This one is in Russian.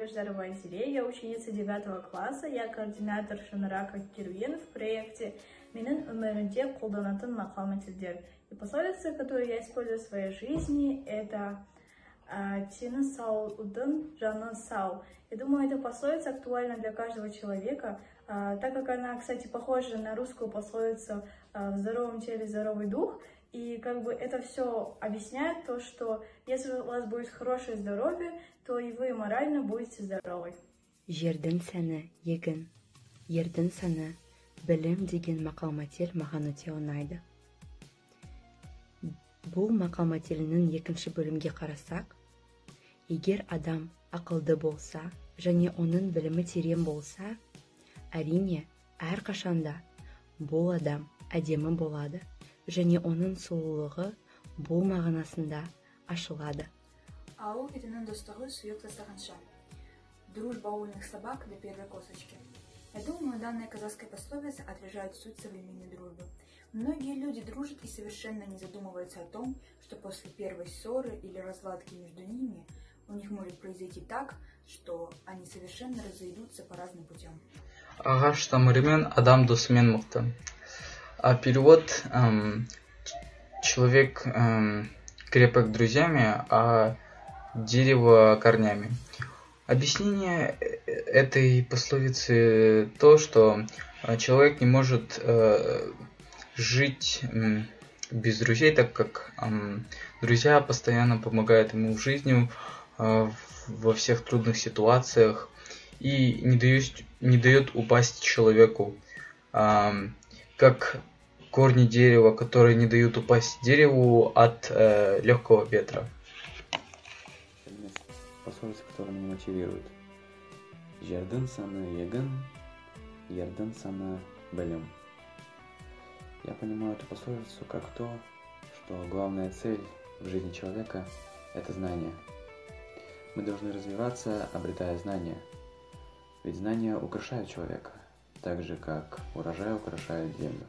Кугашдарова Айзере, я ученица 9 класса, я координатор Шанарака Кирвин в проекте «Менің өмірінде қолданатын мақал-мәтелдер». И пословица, которую я использую в своей жизни, это «Тені саудың жаны сау». Я думаю, эта пословица актуальна для каждого человека, так как она, кстати, похожа на русскую пословицу «В здоровом теле здоровый дух». И как бы это все объясняет то, что если у вас будет хорошее здоровье, то и вы морально будете здоровы. Жердің сәні егін, ердің сәні білім деген мақал-мәтел маған өте ұнайды. Бұл мақал-мәтелінің екінші бөлімге қарасақ, егер адам ақылды болса және оның білімі терең болса, әрине әрқашанда бұл адам әдемі болады және оның сұлулығы бұл мағынасында ашылады. Ауыл итінің достығы сүйек тастағанша. Дружба умных собак до первой косточки. Я думаю, данная казахская пословица отражает суть современной дружбы. Многие люди дружат и совершенно не задумываются о том, что после первой ссоры или разладки между ними у них может произойти так, что они совершенно разойдутся по разным путям. Ағаш тамырымен адам досымен мықты. А перевод человек крепок друзьями, а дерево корнями. Объяснение этой пословицы то, что человек не может жить без друзей, так как друзья постоянно помогают ему в жизни, во всех трудных ситуациях и не дает упасть человеку, как корни дерева, которые не дают упасть дереву от легкого ветра. Пословица, которая меня мотивирует. Жердің саны егін, ердің саны білім. Я понимаю эту пословицу как то, что главная цель в жизни человека – это знание. Мы должны развиваться, обретая знания. Ведь знания украшают человека, так же, как урожай украшает землю.